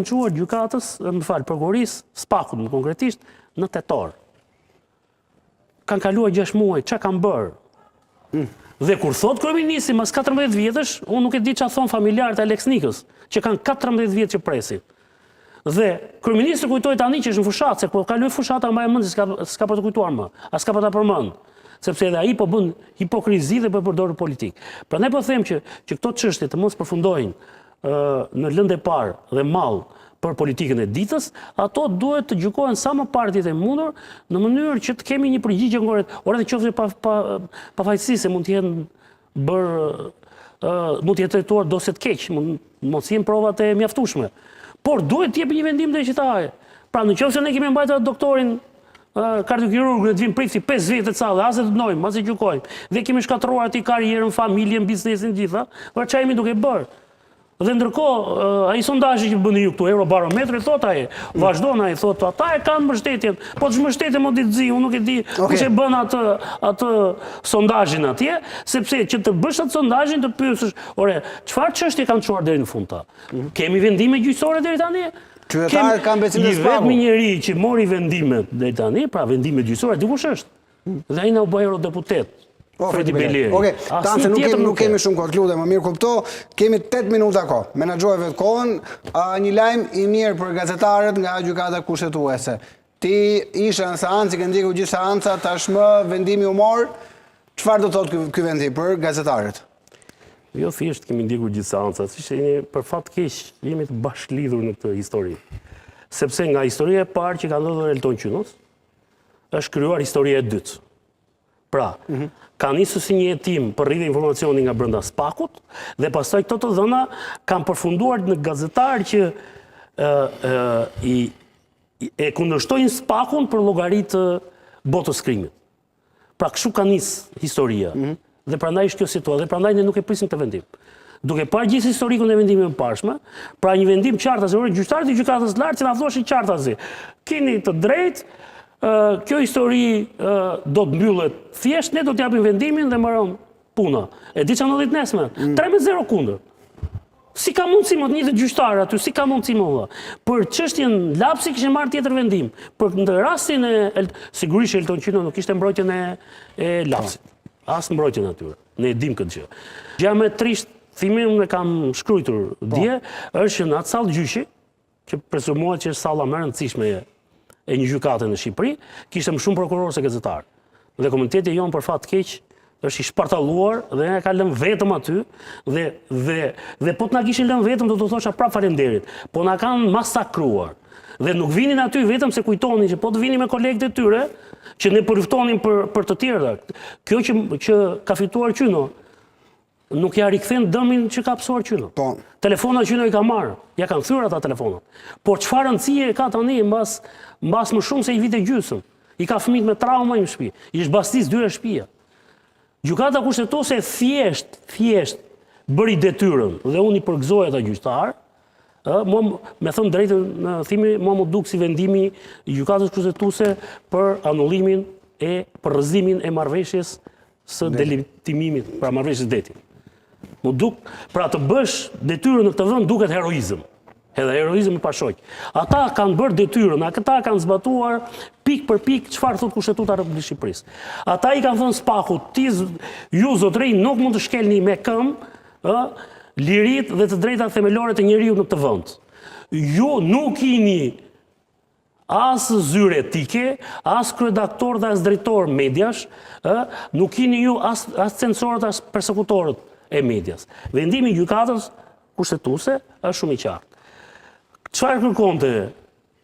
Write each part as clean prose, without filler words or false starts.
kam çuar gjykatës, më fal, prokurorisë, Spakut më konkretisht, në tetor. Kanë kaluar 6 muaj, çka kanë bërë? Dhe kur thot kryeministri mas 14 vjetësh, unë nuk e di çfarë thon familjarët e Alex Nikës, që kanë 14 vjet që presin. Dhe kryeministri kujtoi tani që është në fushatë, se po kaloi fushata më e mend, s'ka për të kujtuar më, as ka për ta përmend. Sepse edhe ai po bën hipokrizi dhe po përdor politik. Prandaj po them që këto çështje të mos përfundojnë në lëndë e parë dhe mall për politikën e ditës, ato duhet të gjykohen sa më parë të mundur në mënyrë që të kemi një përgjigje konkrete. Ora të qoftë pa fajtësi se mund të jenë mund të jetë trajtuar dosje të keq, mos jenë provat e mjaftueshme. Por duhet të jepë një vendim drejtare. Pra nëse ne kemi mbajtur doktorin kardiokirurg në të vinë prifti 5 vjetë të callë, as e të dënojmë, as e gjykojmë, dhe kemi shkatruar atij karrierën, familjen, biznesin, gjitha, për çfarë jemi duke bërë. Dhe ndërkohë, ai sondazhi që bëni ju këtu, Eurobarometri, thot ai, vazhdon ai, thot, ata e kanë mbështetjen, po ç'mbështetje më ditë, unë nuk e di kush e bën atë sondazhin atje, sepse që të bësh atë sondazhin të pyesësh, ore, çfarë çështje kanë çuar deri në fund ta? Kemi vendime gjyqësore deri tani? Qytetarët kanë besim të Spaku. Vetëm njeri që mori vendimet deri tani, pra vendime gjyqësore, dikush është. Dhe ai na u bë eurodeputet. Fredi Belieri. Okej, tanë se nuk kemi shumë kohë, lutem, më mirë kupto, kemi 8 minuta kohë. Menaxhoj vetë kohën, një lajm i mirë për gazetarët nga gjykata kushtetuese. Ti ishe në seancë, ke ndjekur gjithë seanca, tashmë vendimi u mor. Çfarë do thotë ky vendi për gazetarët? Jo thjesht kemi ndjekur gjithë seancat, ishte për fat keq jemi të bashkëlidhur në këtë histori. Sepse nga historia e parë që ka ndodhur Elton Qynos, është krijuar historia e dytë. Pra, ka nisur si një hetim për rrjedhje informacioni nga brenda Spakut dhe pastaj këto të dhëna kanë përfunduar në gazetarë që e kundërshtojnë Spakun për llogaritë botës krimit. Pra, kështu ka nisur historia. Dhe prandaj është kjo situatë, dhe prandaj ne nuk e prisim këtë vendim. Duke parë gjithë historikun e vendimeve të parshme, pra një vendim qartazi, gjyqtarët e gjykatës së lartë që na thoshin qartazi, keni të drejtë, kjo histori do të mbyllet thjesht, ne do të japim vendimin dhe mbaron puna. E di çfarë ndodhi nesër? 13-0 kundër. Si ka mundësi më të njëjtë gjyqtarë aty, si ka mundësi më valla? Për çështjen lapsi kishin marrë tjetër vendim. Për në rastin e sigurisht Elton Qyno nuk kishte mbrojtjen e lapsit. As mbrojtjen aty. Ne e dim këtë gjë. Gjëja më e trisht, thimin unë kam shkruar dje, është që në atë sallë gjyqi, që presumohet që është salla më e rëndësishme e një gjykate në Shqipëri, kishte më shumë prokurorë se gazetarë. Dhe komuniteti jonë për fat keq është i shpartalluar dhe ne ka lënë vetëm aty dhe po të na kishin lënë vetëm do të thosha prapë faleminderit. Po na kanë masakruar. Dhe nuk vinin aty vetëm se kujtonin që po të vinin me kolegët e tyre që ne po luftonin për të tjerë. Kjo që ka fituar Qyno nuk ja rikthen dëmin që ka psuar Qyno. Telefonat Qyno i ka marrë, ja kanë thyer ata telefonat. Por çfarë rëndësie ka tani mbas më shumë se 1 vit e gjysmë. I ka fëmijët me trauma në shtëpi. I është bastis 2 shtëpia. Gjykata kushtetuese thjesht bëri detyrën dhe unë i përgëzoj ata gjyqtar. Me thënë drejtën, thimi, mua më duk si vendimi i gjykatës kushtetuese për anullimin për rrëzimin e marrëveshjes së delitimimit, pra marrëveshjes detit. Më duk, pra të bësh detyrën në këtë vend duket heroizëm. Edhe heroizëm i pashoq. Ata kanë bërë detyrën, ata kanë zbatuar pik për pik çfarë thot Kushtetuta e Republikës së Shqipërisë. Ata i kanë thënë Spakut, ju zotërinj nuk mund të shkelni me këmbë liritë dhe të drejtat themelore të njeriut në këtë vend. Ju nuk jeni as zyre etike, as kryeredaktor dhe as drejtor mediash, nuk jeni ju as censorët, as persekutorët e medias. Vendimi i gjykatës kushtetuese është shumë i qartë. Çfarë kërkonte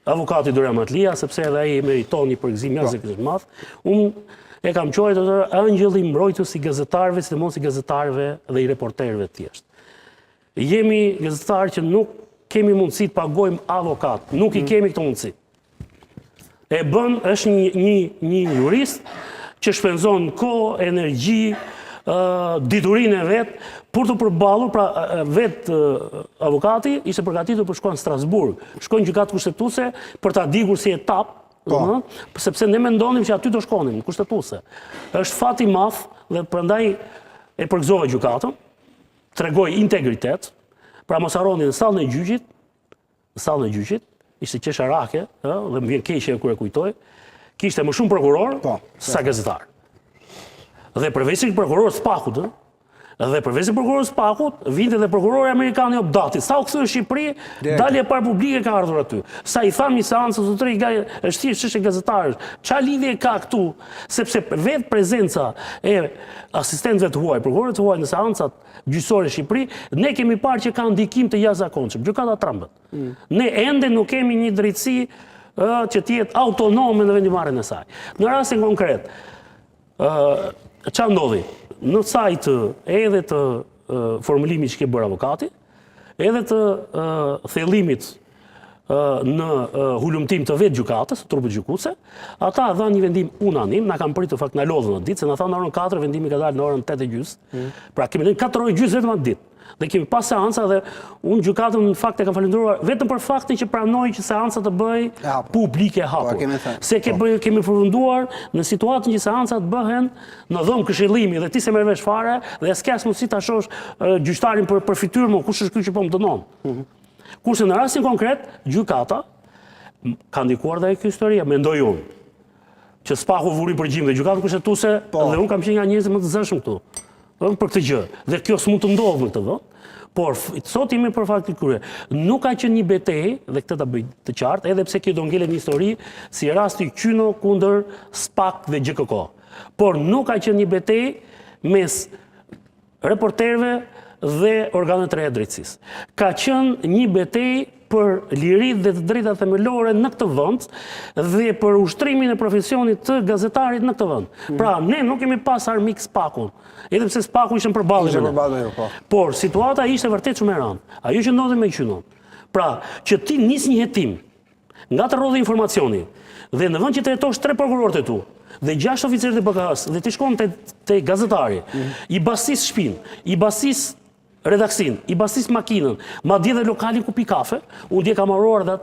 avokati Dorian Matlia, sepse edhe ai meriton një përgëzim jashtëzakonisht të madh, unë e kam quajtur angjëlli mbrojtës i gazetarëve, sidomos i gazetarëve dhe i reporterëve të thjeshtë. Jemi gazetarë që nuk kemi mundësi të pagojmë avokat, nuk i kemi këtë mundësi. E bën është një jurist që shpenzon kohë, energji, diturinë e vet për të përballur, pra vet avokati ishte përgatitur për shkuar në Strasburg, shkoi në gjykatë kushtetuese për ta dikur si etapë, sepse ne mendonim që aty do shkonim, kushtetuese. Është fat i madh dhe prandaj e përgëzova gjykatën, tregoi integritet, pra mos harroni në sallën e gjyqit, në sallën e gjyqit, ishte qesharake, dhe më vjen keqe kur e kujtoj, kishte më shumë prokuror sa gazetar. Dhe përveç prokuror Spakut, dhe përveç prokuror Spakut, vinte dhe prokurori amerikan i Obdati. Sa u kthye në Shqipëri, dalje e parë publike ka ardhur aty. Sa i thamë një seancë zotëri është thjesht çështje gazetarësh. Çfarë lidhje ka këtu? Sepse vetë prezenca e asistentëve të huaj, prokurorëve të huaj në seancat gjyqësore në Shqipëri, ne kemi parë që ka ndikim të jashtëzakonshëm. Gjykata trembet. Ne ende nuk kemi një drejtësi që të jetë autonome në vendimarrjen e saj. Në rastin konkret, çfarë ndodhi? Në sajt edhe të formulimit që ke bërë avokati, edhe të thellimit në hulumtim të vetë gjykatës, trupit gjykuse, ata dhanë një vendim unanim, na kanë pritur fakt na lodhën atë ditë, se na thanë në orën 4, vendimi ka dalë në orën 8:30. Pra kemi lënë 4 orë gjysmë vetëm atë ditë. Dhe kemi pas seanca dhe unë gjykatën në fakt e kam falendëruar vetëm për faktin që pranoi që seanca të bëj publike e hapur. Se kemi përfunduar në situatën që seancat bëhen në dhomë këshillimi dhe ti se merr vesh fare dhe s'ka mundësi ta shohësh gjyqtarin për fytyrë, më kush është ky që po më dënon. Kurse në rastin konkret, gjykata ka ndikuar dhe kjo historia, mendoj unë, që Spaku vuri përgjim dhe gjykata kushtetuese dhe unë kam qenë nga njerëzit më të zëshëm këtu. Për këtë gjë. Dhe kjo s'mund të ndodhë në këtë vend, por sot jemi për fakti krye. Nuk ka qenë një betejë, dhe këtë ta bëj të qartë, edhe pse kjo do ngelet një histori si rasti Qyno kundër Spak dhe GKK. Por nuk ka qenë një betejë mes reporterëve dhe organet e drejtësisë. Ka qenë një betejë për liritë dhe të drejtat themelore në këtë vend dhe për ushtrimin e profesionit të gazetarit në këtë vend. Pra, ne nuk kemi pas armik Spakun, edhe pse Spaku ishte përballë me ne. Por situata ishte vërtet shumë e rëndë. Ajo që ndodhi me Qynon. Pra, që ti nis një hetim nga të rrodhi informacioni dhe në vend që të jetosh 3 prokurorë të tu dhe 6 oficerë të BK-s dhe ti shkon te gazetari, i basis shtëpinë, i basis redaksin, i basis makinën, ma dje dhe lokalin ku pi kafe, unë dje kam marruar dhe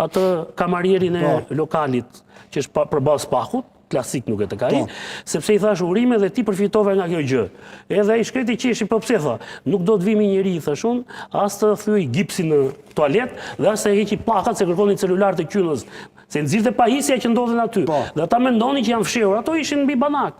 atë kamarierin e lokalit që është përballë Spakut, klasik nuk e të ka i, sepse i thash urime dhe ti përfitove nga kjo gjë. Edhe i shkreti qeshi, po pse tha, nuk do të vimi njëri, i thash unë, as të thyej gipsin në toalet, dhe as të heqi plakat se kërkoni celular të Qynës, se nxirrte pajisja që ndodhen aty. Dhe ata mendonin që janë fshehur, ato ishin mbi banak.